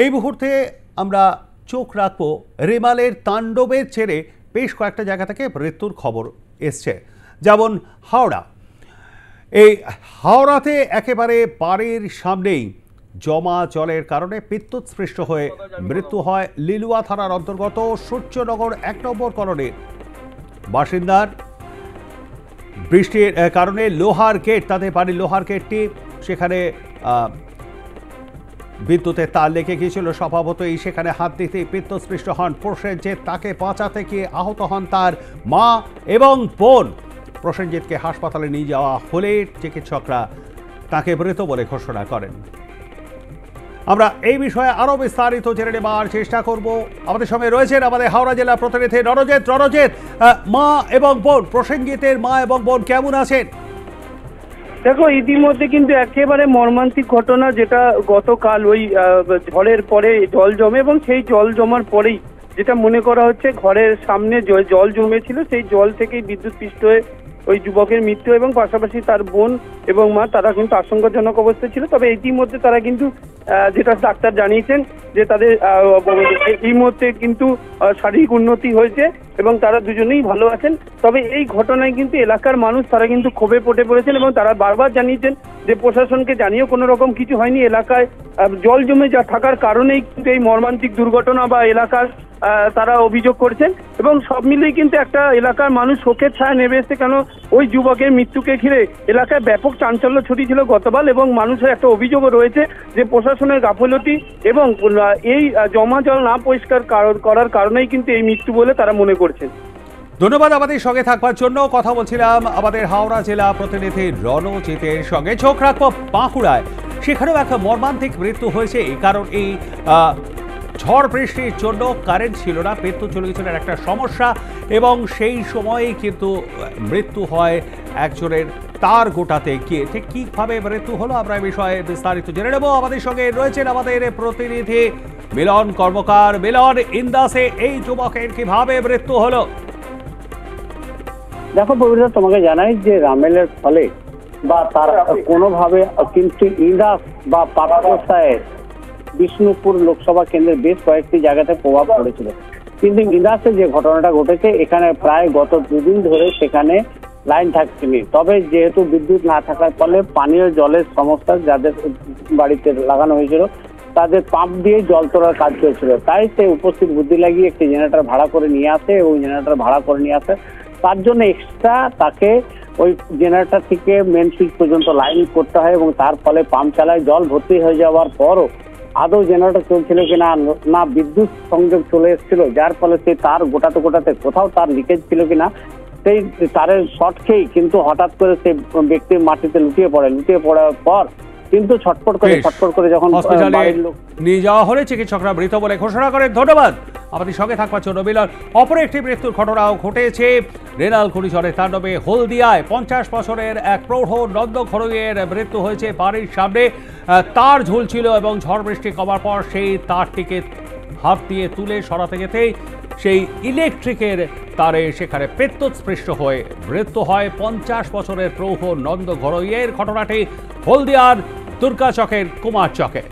এই মুহূর্তে আমরা চোখ রাখবো রেমালের তাণ্ডবের ছেড়ে বেশ কয়েকটা জায়গা থেকে মৃত্যুর খবর এসছে। যেমন হাওড়া, এই হাওড়াতে একেবারে বাড়ির সামনেই জমা জলের কারণে বিদ্যুৎস্পৃষ্ট হয়ে মৃত্যু হয় লিলুয়া থানার অন্তর্গত সূর্যনগর ১ নম্বর কলোনির বাসিন্দার। বৃষ্টির কারণে লোহার গেট, তাদের বাড়ির লোহার গেটটি সেখানে বিদ্যুতের তার লেগে গিয়েছিল। স্বভাবতই সেখানে হাত দিতেই বিদ্যুৎস্পৃষ্ট হন প্রসেনজিৎ। তাকে বাঁচাতে গিয়ে আহত হন তার মা এবং বোন। প্রসেনজিৎকে হাসপাতালে নিয়ে যাওয়া হলে চিকিৎসকরা তাকে মৃত বলে ঘোষণা করেন। আমরা এই বিষয়ে আরো বিস্তারিত জেনে নেবার চেষ্টা করব। আমাদের সঙ্গে রয়েছেন আমাদের হাওড়া জেলা প্রতিনিধি রণজিৎ। রণজিৎ, মা এবং বোন, প্রসেনজিতের মা এবং বোন কেমন আছেন? দেখো, ইতিমধ্যে কিন্তু একেবারে মর্মান্তিক ঘটনা, যেটা গতকাল ওই ঝড়ের পরে জল জমে এবং সেই জল জমার পরেই যেটা মনে করা হচ্ছে ঘরের সামনে জল জমেছিল, সেই জল থেকেই বিদ্যুৎস্পৃষ্ট হয়ে ওই যুবকের মৃত্যু এবং পাশাপাশি তার বোন এবং মা তারা কিন্তু আশঙ্কাজনক অবস্থায় ছিল। তবে ইতিমধ্যে তারা কিন্তু যেটা ডাক্তার জানিয়েছেন যে তাদের এই মুহূর্তে কিন্তু শারীরিক উন্নতি হয়েছে এবং তারা দুজনেই ভালো আছেন। তবে এই ঘটনায় কিন্তু এলাকার মানুষ তারা কিন্তু ক্ষোভে পড়ে পড়েছেন এবং তারা বারবার জানিয়েছেন যে প্রশাসনকে জানিয়েও কোনো রকম কিছু হয়নি। এলাকায় জল জমে যা থাকার কারণেই কিন্তু এই মর্মান্তিক দুর্ঘটনা বা এলাকার তারা অভিযোগ করছেন এবং সব মিলিয়ে কিন্তু একটা এলাকার মানুষ শোকের ছায়া নেমে এসেছে। কেন ওই যুবকের মৃত্যুকে ঘিরে এলাকায় ব্যাপক চাঞ্চল্য ছড়িয়েছিল গতকাল এবং মানুষের একটা অভিযোগও রয়েছে যে প্রশাসনের গাফলতি এবং এই জমা জল না পরিষ্কার করার কারণেই কিন্তু এই মৃত্যু বলে তারা মনে করছেন। ধন্যবাদ আমাদের সঙ্গে থাকবার জন্য। কথা বলছিলাম আমাদের হাওড়া জেলা প্রতিনিধি রণজিতের সঙ্গে। চোখ রাখবো বাঁকুড়ায়, সেখানেও একটা মর্মান্তিক মৃত্যু হয়েছে। কারণ এই ঝড় বৃষ্টির জন্য কারেন্ট ছিল না, বিদ্যুৎ চলে গেছিল একটা সমস্যা এবং সেই সময়েই কিন্তু মৃত্যু হয় একজনের তার গোটাতে গিয়ে। ঠিক কীভাবে মৃত্যু হলো আমরা এই বিষয়ে বিস্তারিত জেনে নেব। আমাদের সঙ্গে রয়েছেন আমাদের প্রতিনিধি মিলন কর্মকার। মিলন, ইন্দাসে এই যুবকের কিভাবে মৃত্যু হলো? দেখো পবিত্র, তোমাকে জানাই যে রামেলের ফলে বা তার কোনোভাবে কিন্তু ইন্দাস বা পাটসায়ের বিষ্ণুপুর লোকসভা কেন্দ্রের বেশ কয়েকটি জায়গাতে প্রভাব পড়েছিল, কিন্তু ইন্দাসে যে ঘটনাটা ঘটেছে এখানে প্রায় গত দুদিন ধরে সেখানে লাইন থাকছেনি। তবে যেহেতু বিদ্যুৎ না থাকার ফলে পানীয় জলের সমস্যা যাদের বাড়িতে লাগানো হয়েছিল তাদের পাম্প দিয়ে জল তোলার কাজ চলছিল, তাই সে উপস্থিত বুদ্ধি লাগিয়ে একটি জেনারেটর ভাড়া করে নিয়ে আসে এবং জেনারেটর ভাড়া করে নিয়ে আসে তার জন্য এক্সট্রা তাকে ওই জেনারেটর থেকে মেন সুইচ পর্যন্ত লাইন করতে হয় এবং তার ফলে পাম্প চালায়। জল ভর্তি হয়ে যাওয়ার পরও আদৌ জেনারেটর চলছিল কিনা না বিদ্যুৎ সংযোগ চলে এসেছিল, যার ফলে সেই তার গোটাতে গোটাতে কোথাও তার লিকেজ ছিল কিনা সেই তারের শর্ট খেয়েই কিন্তু হঠাৎ করে সেই ব্যক্তি মাটিতে লুটিয়ে পড়ার পর কিন্তু ছটফট করে যখন নিয়ে যাওয়া হলে চিকিৎসকরা মৃত বলে ঘোষণা করেন। ধন্যবাদ আমাদের সঙ্গে থাকবার জন্য মিলন। অপর একটি মৃত্যুর ঘটনাও ঘটেছে রেনাল ঘূর্ণিঝড়ের তাণ্ডবে হলদিয়ায়। 50 বছরের এক প্রৌঢ় নন্দ ঘরোইয়ের মৃত্যু হয়েছে। বাড়ির সামনে তার ঝুলছিল এবং ঝড় বৃষ্টি কমার পর সেই তারটিকে হাত দিয়ে তুলে সরাতে যেতেই সেই ইলেকট্রিকের তারে সেখানে বিদ্যুৎস্পৃষ্ট হয়ে মৃত্যু হয় 50 বছরের প্রৌঢ় নন্দ ঘরোইয়ের। ঘটনাটি হলদিয়ার দুর্গাচকের কুমার চকে।